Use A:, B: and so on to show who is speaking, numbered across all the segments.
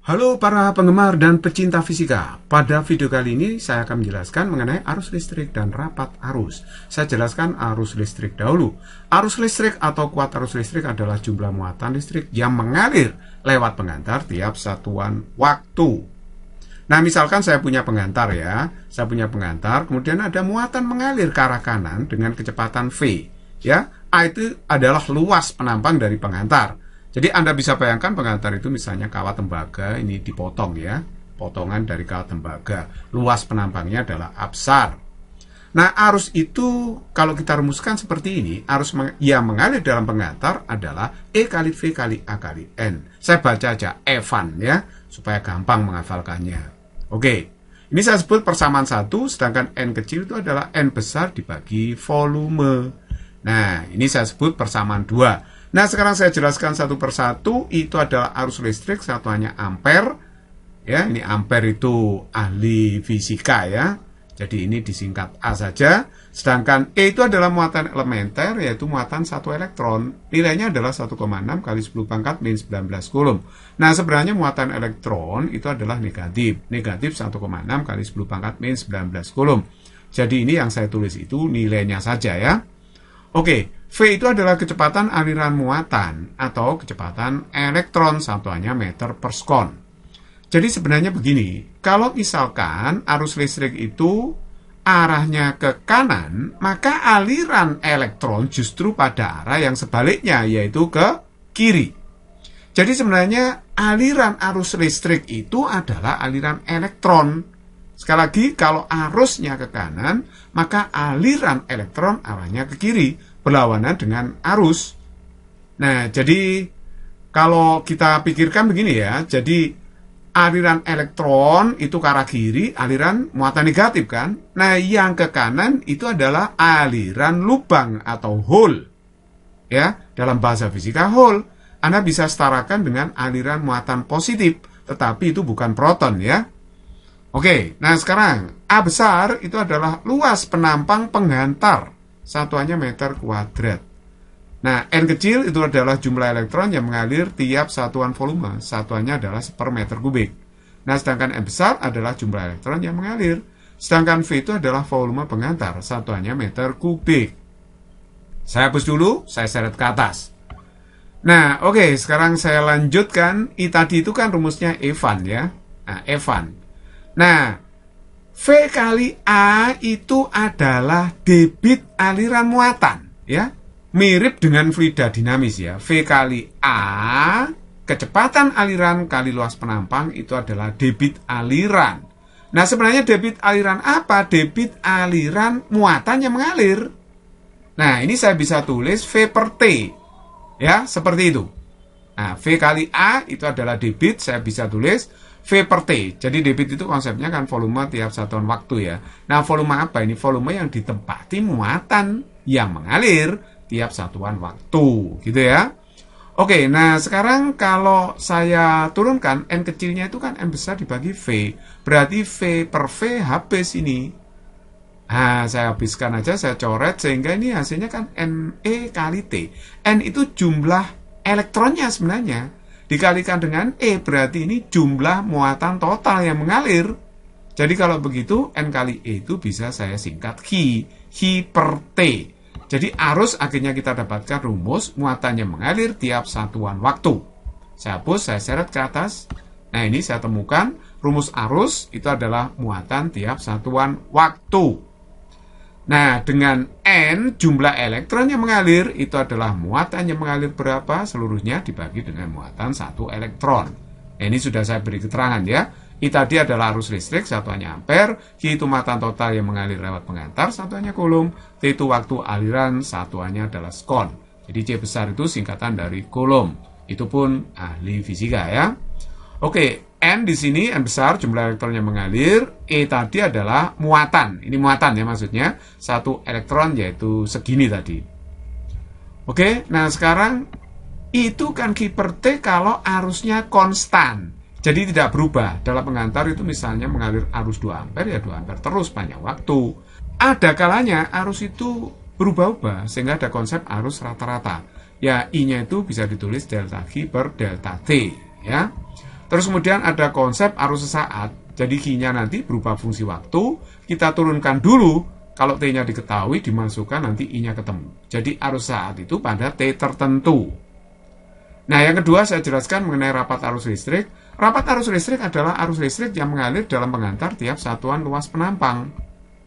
A: Halo para penggemar dan pecinta fisika. Pada video kali ini saya akan menjelaskan mengenai arus listrik dan rapat arus. Saya jelaskan arus listrik dahulu. Arus listrik atau kuat arus listrik adalah jumlah muatan listrik yang mengalir lewat pengantar tiap satuan waktu. Nah, misalkan saya punya pengantar ya. Saya punya pengantar, kemudian ada muatan mengalir ke arah kanan dengan kecepatan V. Ya, A itu adalah luas penampang dari pengantar. Jadi Anda bisa bayangkan pengantar itu misalnya kawat tembaga, ini dipotong ya, potongan dari kawat tembaga. Luas penampangnya adalah absar. Nah, arus itu kalau kita rumuskan seperti ini, arus yang mengalir dalam pengantar adalah E kali V kali A kali N. Saya baca aja Evan ya, supaya gampang menghafalkannya. Oke, ini saya sebut persamaan 1, sedangkan N kecil itu adalah N besar dibagi volume. Nah, ini saya sebut persamaan 2. Nah, sekarang saya jelaskan satu persatu. Itu adalah arus listrik, satuannya ampere. Ya, ini ampere itu ahli fisika ya. Jadi ini disingkat A saja. Sedangkan E itu adalah muatan elementer, yaitu muatan satu elektron. Nilainya adalah 1,6 kali 10 pangkat min 19 kulum. Nah, sebenarnya muatan elektron itu adalah negatif. Negatif 1,6 kali 10 pangkat min 19 kulum. Jadi ini yang saya tulis itu nilainya saja ya. Oke, V itu adalah kecepatan aliran muatan atau kecepatan elektron, satuannya meter per sekon. Jadi sebenarnya begini, kalau misalkan arus listrik itu arahnya ke kanan, maka aliran elektron justru pada arah yang sebaliknya, yaitu ke kiri. Jadi sebenarnya aliran arus listrik itu adalah aliran elektron. Sekali lagi, kalau arusnya ke kanan, maka aliran elektron arahnya ke kiri, berlawanan dengan arus. Nah, jadi kalau kita pikirkan begini ya, jadi aliran elektron itu ke arah kiri, aliran muatan negatif kan? Nah, yang ke kanan itu adalah aliran lubang atau hole. Ya, dalam bahasa fisika hole, Anda bisa setarakan dengan aliran muatan positif, tetapi itu bukan proton ya. Oke, nah sekarang A besar itu adalah luas penampang penghantar, satuannya meter kuadrat. Nah, N kecil itu adalah jumlah elektron yang mengalir tiap satuan volume, satuannya adalah per meter kubik. Nah, sedangkan N besar adalah jumlah elektron yang mengalir, sedangkan V itu adalah volume pengantar, satuannya meter kubik. Saya hapus dulu, saya seret ke atas. Nah, oke, sekarang saya lanjutkan. I tadi itu kan rumusnya Evan ya. Nah, Evan. Nah, V kali A itu adalah debit aliran muatan, ya. Mirip dengan fluida dinamis ya. V kali A, kecepatan aliran kali luas penampang itu adalah debit aliran. Nah, sebenarnya debit aliran apa? Debit aliran muatan yang mengalir. Nah, ini saya bisa tulis V per T. Ya, seperti itu. Nah, V kali A itu adalah debit, saya bisa tulis V per T. Jadi debit itu konsepnya kan volume tiap satuan waktu ya. Nah, volume apa ini? Volume yang ditempati muatan yang mengalir tiap satuan waktu, gitu ya. Oke, nah sekarang kalau saya turunkan N kecilnya itu kan N besar dibagi V. Berarti V per V habis ini. Nah, saya habiskan aja, saya coret sehingga ini hasilnya kan NE kali T. N itu jumlah elektronnya sebenarnya. Dikalikan dengan E, berarti ini jumlah muatan total yang mengalir. Jadi kalau begitu, N kali E itu bisa saya singkat Hi per T. Jadi arus akhirnya kita dapatkan rumus muatan yang mengalir tiap satuan waktu. Saya hapus, saya seret ke atas. Nah, ini saya temukan rumus arus itu adalah muatan tiap satuan waktu. Nah, dengan N, jumlah elektron yang mengalir, itu adalah muatan yang mengalir berapa, seluruhnya dibagi dengan muatan satu elektron. Nah, ini sudah saya beri keterangan ya. I tadi adalah arus listrik, satuannya ampere. Q itu muatan total yang mengalir lewat pengantar, satuannya kulum. T itu waktu aliran, satuannya adalah sekon. Jadi C besar itu singkatan dari kulum. Itu pun ahli fisika ya. Oke. N di sini, N besar, jumlah elektron yang mengalir. E tadi adalah muatan. Ini muatan ya maksudnya. Satu elektron yaitu segini tadi. Oke, nah sekarang itu kan Q per T kalau arusnya konstan. Jadi tidak berubah. Dalam pengantar itu misalnya mengalir arus 2 ampere, ya 2 ampere terus panjang waktu. Ada kalanya arus itu berubah-ubah sehingga ada konsep arus rata-rata. Ya, I-nya itu bisa ditulis delta Q per delta T. Ya. Terus kemudian ada konsep arus sesaat. Jadi Q-nya nanti berupa fungsi waktu, kita turunkan dulu, kalau T-nya diketahui, dimasukkan nanti I-nya ketemu. Jadi arus saat itu pada T tertentu. Nah, yang kedua saya jelaskan mengenai rapat arus listrik. Rapat arus listrik adalah arus listrik yang mengalir dalam pengantar tiap satuan luas penampang.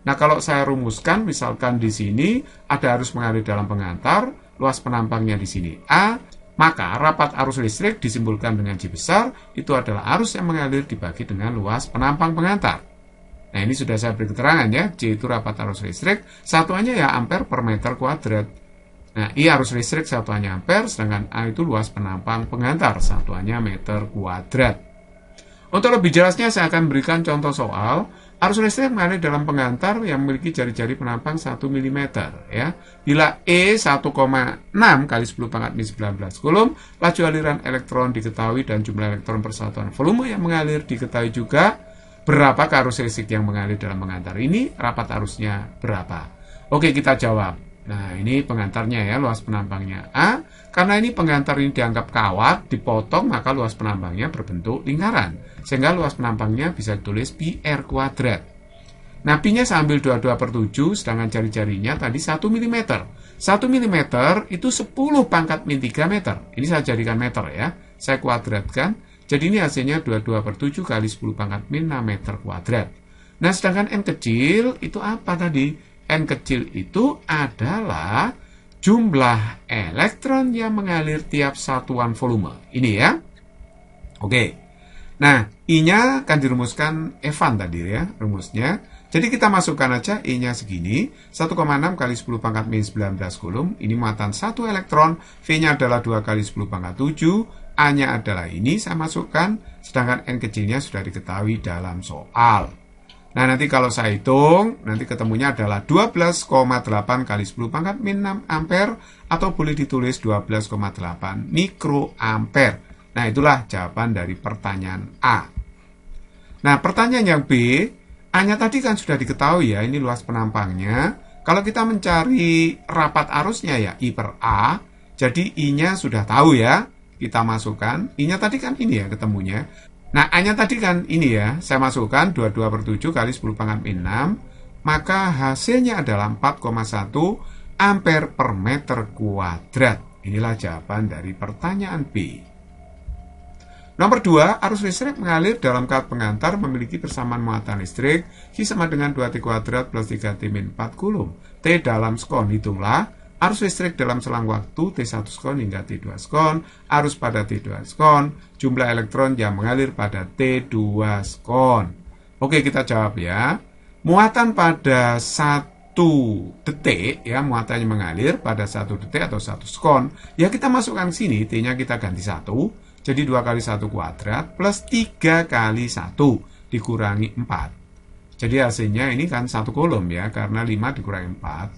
A: Nah, kalau saya rumuskan, misalkan di sini ada arus mengalir dalam pengantar, luas penampangnya di sini A, maka rapat arus listrik disimpulkan dengan J besar, itu adalah arus yang mengalir dibagi dengan luas penampang pengantar. Nah, ini sudah saya beri keterangan ya, J itu rapat arus listrik, satuannya ya ampere per meter kuadrat. Nah, I arus listrik satuannya ampere, sedangkan A itu luas penampang pengantar, satuannya meter kuadrat. Untuk lebih jelasnya saya akan berikan contoh soal. Arus listrik mengalir dalam pengantar yang memiliki jari-jari penampang 1 mm ya. Bila E 1,6 kali 10 pangkat min 19 coulomb, laju aliran elektron diketahui dan jumlah elektron persatuan volume yang mengalir diketahui juga. Berapa arus listrik yang mengalir dalam pengantar ini? Rapat arusnya berapa? Oke, kita jawab. Nah, ini pengantarnya ya, luas penampangnya A. Karena ini pengantar ini dianggap kawat, dipotong, maka luas penampangnya berbentuk lingkaran. Sehingga luas penampangnya bisa ditulis pi R kuadrat. Nah, pi-nya saya ambil 22/7, sedangkan jari-jarinya tadi 1 mm. 1 mm itu 10 pangkat min 3 meter. Ini saya jadikan meter ya. Saya kuadratkan. Jadi ini hasilnya 22/7 kali 10 pangkat min 6 meter kuadrat. Nah, sedangkan N kecil itu apa tadi? N kecil itu adalah jumlah elektron yang mengalir tiap satuan volume. Ini ya. Oke. Nah, I-nya akan dirumuskan Evan tadi ya, rumusnya. Jadi kita masukkan aja I-nya segini, 1,6 kali 10 pangkat min 19 coulomb. Ini muatan 1 elektron, V-nya adalah 2 kali 10 pangkat 7, A-nya adalah ini, saya masukkan, sedangkan N kecilnya sudah diketahui dalam soal. Nah, nanti kalau saya hitung, nanti ketemunya adalah 12,8 kali 10 pangkat min 6 ampere, atau boleh ditulis 12,8 mikroampere. Nah, itulah jawaban dari pertanyaan A. Nah, pertanyaan yang B, A-nya tadi kan sudah diketahui ya, ini luas penampangnya. Kalau kita mencari rapat arusnya ya, I per A, jadi I-nya sudah tahu ya, kita masukkan. I-nya tadi kan ini ya ketemunya. Nah, A-nya tadi kan ini ya, saya masukkan 22/7 kali 10 pangkat min 6, maka hasilnya adalah 4,1 ampere per meter kuadrat. Inilah jawaban dari pertanyaan B. Nomor 2, arus listrik mengalir dalam kawat pengantar memiliki persamaan muatan listrik Q sama dengan 2T kuadrat plus 3T min 4 coulomb. T dalam skon, hitunglah. Arus listrik dalam selang waktu T1 skon hingga T2 skon, arus pada T2 skon, jumlah elektron yang mengalir pada T2 skon. Oke, kita jawab ya. Muatan pada 1 detik, ya muatannya mengalir pada 1 detik atau 1 skon, ya kita masukkan sini, T-nya kita ganti 1, jadi 2 kali 1 kuadrat plus 3 kali 1 dikurangi 4. Jadi hasilnya ini kan 1 coulomb ya, karena 5 dikurangi 4.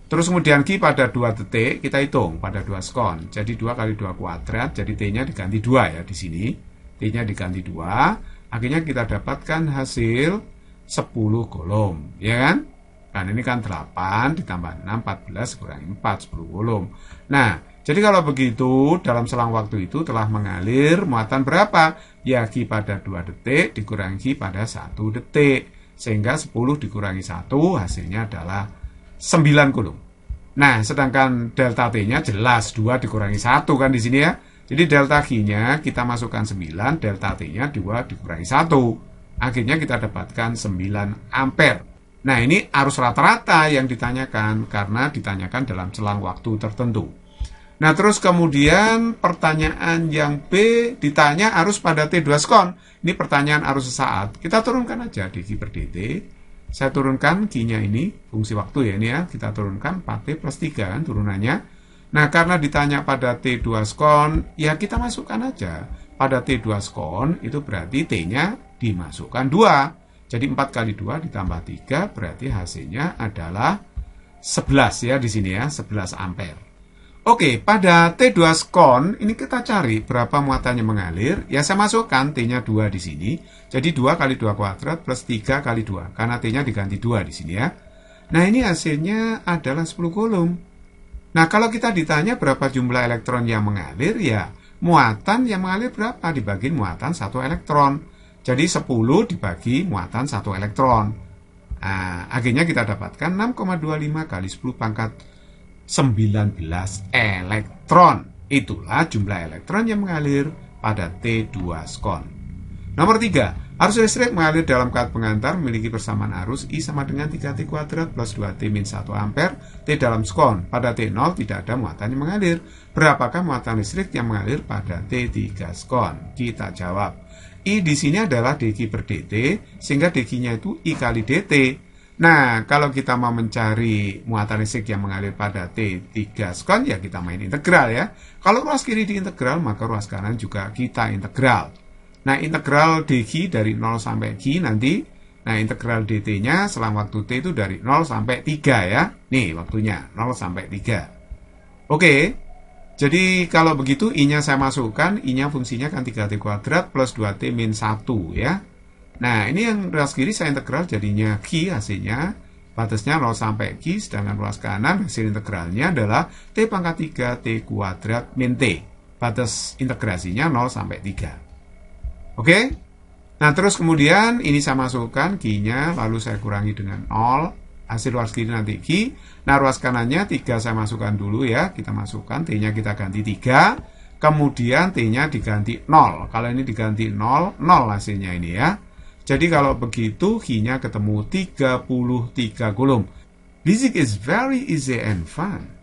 A: Terus kemudian Q pada 2 detik, kita hitung pada 2 skon. Jadi 2 kali 2 kuadrat, jadi T-nya diganti 2 ya di sini. T-nya diganti 2, akhirnya kita dapatkan hasil 10 coulomb, ya kan? Kan ini kan 8 ditambah 6, 14 kurangi 4, 10 coulomb. Nah, jadi kalau begitu, dalam selang waktu itu telah mengalir muatan berapa? Ya, Q pada 2 detik dikurangi Q pada 1 detik. Sehingga 10 dikurangi 1, hasilnya adalah 9 coulomb. Nah, sedangkan delta T-nya jelas 2 dikurangi 1 kan di sini ya. Jadi delta Q-nya kita masukkan 9, delta T-nya 2 dikurangi 1. Akhirnya kita dapatkan 9 ampere. Nah, ini arus rata-rata yang ditanyakan karena ditanyakan dalam selang waktu tertentu. Nah, terus kemudian pertanyaan yang B ditanya arus pada T2 skon. Ini pertanyaan arus sesaat. Kita turunkan aja dq per dt. Saya turunkan Q-nya ini, fungsi waktu ya ini ya, kita turunkan 4T plus 3 kan turunannya. Nah, karena ditanya pada T2 skon, ya kita masukkan aja. Pada T2 skon, itu berarti T-nya dimasukkan 2. Jadi 4 kali 2 ditambah 3, berarti hasilnya adalah 11 ya di sini ya, 11 ampere. Oke, pada T2 skon, ini kita cari berapa muatannya mengalir. Ya, saya masukkan T-nya 2 di sini. Jadi 2 kali 2 kuadrat plus 3 kali 2. Karena T-nya diganti 2 di sini ya. Nah, ini hasilnya adalah 10 coulomb. Nah, kalau kita ditanya berapa jumlah elektron yang mengalir, ya muatan yang mengalir berapa? Dibagi muatan 1 elektron. Jadi 10 dibagi muatan 1 elektron. Nah, akhirnya kita dapatkan 6,25 kali 10 pangkat 19 elektron. Itulah jumlah elektron yang mengalir pada T2 skon. Nomor 3, arus listrik mengalir dalam kat pengantar memiliki persamaan arus I sama dengan 3T kuadrat plus 2T min 1 ampere T dalam skon. Pada T0 tidak ada muatan yang mengalir. Berapakah muatan listrik yang mengalir pada T3 skon? Kita jawab. I di sini adalah dq per dt, sehingga dq-nya itu I kali dt. Nah, kalau kita mau mencari muatan listrik yang mengalir pada T3 skon, ya kita main integral ya. Kalau ruas kiri diintegral, maka ruas kanan juga kita integral. Nah, integral dq dari 0 sampai q nanti, nah integral dt-nya selang waktu t itu dari 0 sampai 3 ya. Nih waktunya, 0 sampai 3. Oke. Jadi kalau begitu I-nya saya masukkan, I-nya fungsinya kan 3T kuadrat plus 2T min 1 ya. Nah ini yang ruas kiri saya integral jadinya Q hasilnya. Batasnya 0 sampai Q, sedangkan ruas kanan hasil integralnya adalah T pangkat 3T kuadrat min T. Batas integrasinya 0 sampai 3. Oke? Nah terus kemudian ini saya masukkan Q-nya, lalu saya kurangi dengan 0. Hasil ruas kiri nanti Q. Nah ruas kanannya 3 saya masukkan dulu ya. Kita masukkan, T-nya kita ganti 3. Kemudian T-nya diganti 0. Kalau ini diganti 0, 0 hasilnya ini ya. Jadi kalau begitu Q-nya ketemu 33 kulum. Physics is very easy and fun.